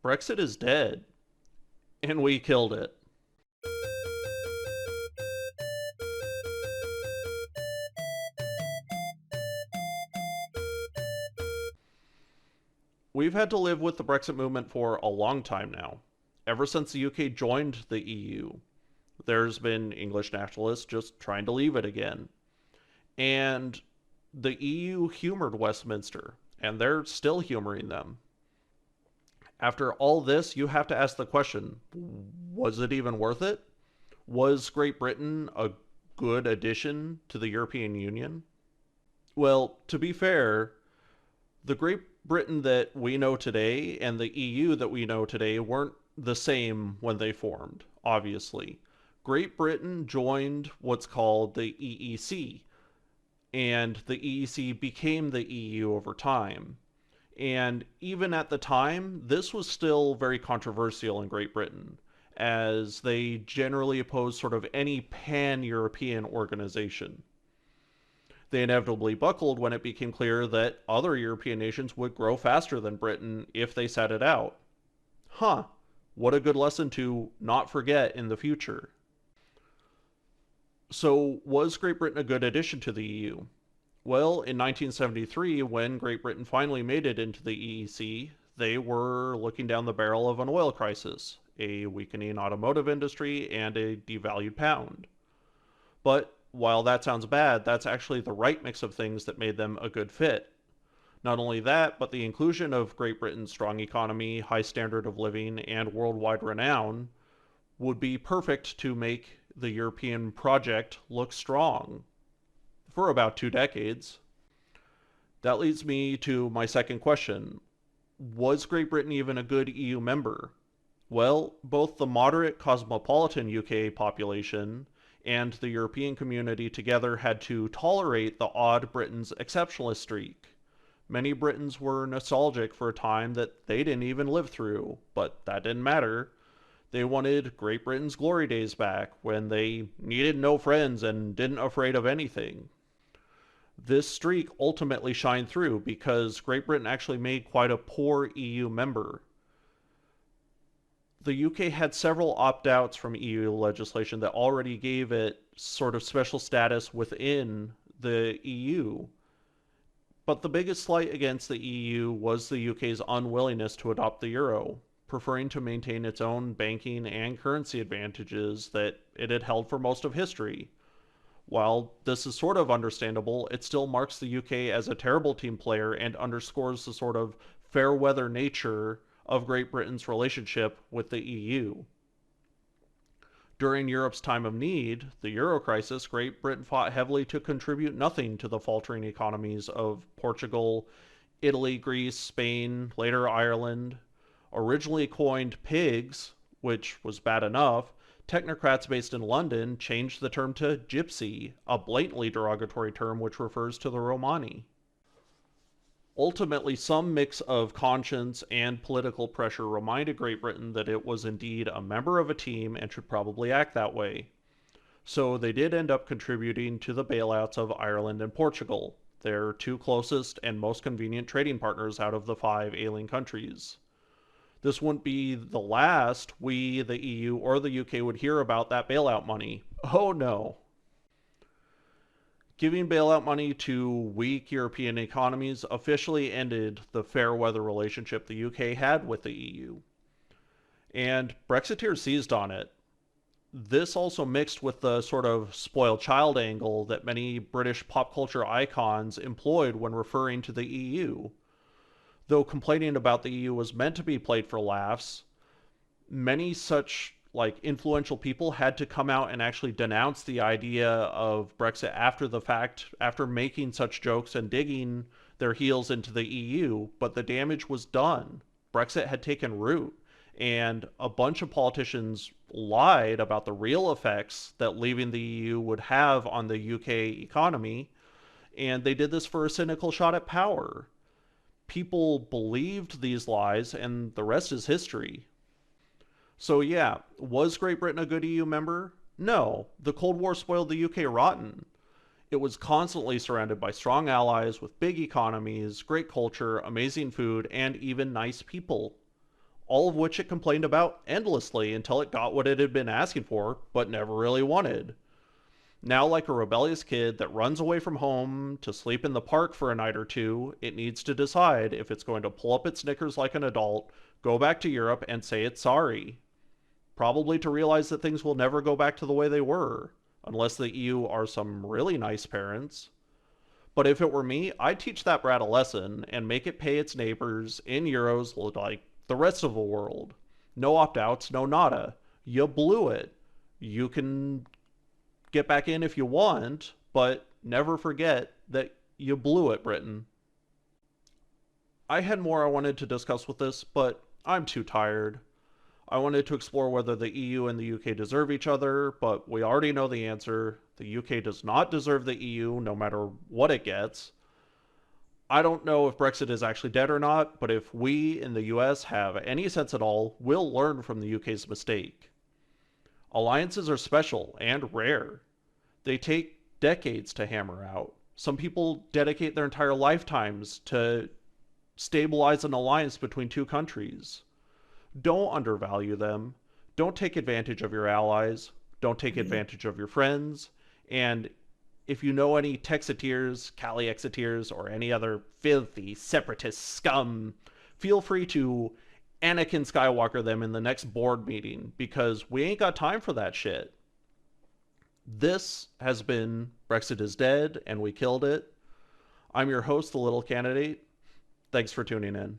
Brexit is dead, and we killed it. We've had to live with the Brexit movement for a long time now. Ever since the UK joined the EU, there's been English nationalists just trying to leave it again. And the EU humored Westminster, and they're still humoring them. After all this, you have to ask the question, was it even worth it? Was Great Britain a good addition to the European Union? Well, to be fair, the Great Britain that we know today and the EU that we know today weren't the same when they formed, obviously. Great Britain joined what's called the EEC, and the EEC became the EU over time. And even at the time, this was still very controversial in Great Britain, as they generally opposed sort of any pan-European organization. They inevitably buckled when it became clear that other European nations would grow faster than Britain if they sat it out. Huh, what a good lesson to not forget in the future. So, was Great Britain a good addition to the EU? Well, in 1973, when Great Britain finally made it into the EEC, they were looking down the barrel of an oil crisis, a weakening automotive industry, and a devalued pound. But while that sounds bad, that's actually the right mix of things that made them a good fit. Not only that, but the inclusion of Great Britain's strong economy, high standard of living, and worldwide renown would be perfect to make the European project look strong for about 2 decades. That leads me to my second question. Was Great Britain even a good EU member? Well, both the moderate cosmopolitan UK population and the European community together had to tolerate the odd Britain's exceptionalist streak. Many Britons were nostalgic for a time that they didn't even live through, but that didn't matter. They wanted Great Britain's glory days back, when they needed no friends and didn't afraid of anything. This streak ultimately shined through because Great Britain actually made quite a poor EU member. The UK had several opt-outs from EU legislation that already gave it sort of special status within the EU. But the biggest slight against the EU was the UK's unwillingness to adopt the euro, preferring to maintain its own banking and currency advantages that it had held for most of history. While this is sort of understandable, it still marks the UK as a terrible team player and underscores the sort of fair weather nature of Great Britain's relationship with the EU. During Europe's time of need, the euro crisis, Great Britain fought heavily to contribute nothing to the faltering economies of Portugal, Italy, Greece, Spain, later Ireland. Originally coined pigs, which was bad enough, technocrats based in London changed the term to gypsy, a blatantly derogatory term which refers to the Romani. Ultimately, some mix of conscience and political pressure reminded Great Britain that it was indeed a member of a team and should probably act that way. So they did end up contributing to the bailouts of Ireland and Portugal, their two closest and most convenient trading partners out of the 5 ailing countries. This wouldn't be the last we, the EU, or the UK would hear about that bailout money. Oh no. Giving bailout money to weak European economies officially ended the fair weather relationship the UK had with the EU. And Brexiteers seized on it. This also mixed with the sort of spoiled child angle that many British pop culture icons employed when referring to the EU. Though complaining about the EU was meant to be played for laughs, many such influential people had to come out and actually denounce the idea of Brexit after the fact, after making such jokes and digging their heels into the EU, but the damage was done. Brexit had taken root, and a bunch of politicians lied about the real effects that leaving the EU would have on the UK economy, and they did this for a cynical shot at power. People believed these lies, and the rest is history. So yeah, was Great Britain a good EU member? No, the Cold War spoiled the UK rotten. It was constantly surrounded by strong allies with big economies, great culture, amazing food, and even nice people. all of which it complained about endlessly until it got what it had been asking for, but never really wanted. Now, like a rebellious kid that runs away from home to sleep in the park for a night or two, it needs to decide if it's going to pull up its knickers like an adult, go back to Europe, and say it's sorry. Probably to realize that things will never go back to the way they were, unless the EU are some really nice parents. But if it were me, I'd teach that brat a lesson and make it pay its neighbors in euros like the rest of the world. No opt outs, no nada. You blew it. You can get back in if you want, but never forget that you blew it, Britain. I had more I wanted to discuss with this, but I'm too tired. I wanted to explore whether the EU and the UK deserve each other, but we already know the answer. The UK does not deserve the EU, no matter what it gets. I don't know if Brexit is actually dead or not, but if we in the US have any sense at all, we'll learn from the UK's mistake. Alliances are special and rare. They take decades to hammer out. Some people dedicate their entire lifetimes to stabilize an alliance between two countries. Don't undervalue them. Don't take advantage of your allies. Don't take advantage of your friends. And if you know any Texiteers, Cali-Exiteers, or any other filthy separatist scum, feel free to Anakin Skywalker them in the next board meeting, because we ain't got time for that shit. This has been Brexit is Dead, and we killed it. I'm your host, The Little Candidate. Thanks for tuning in.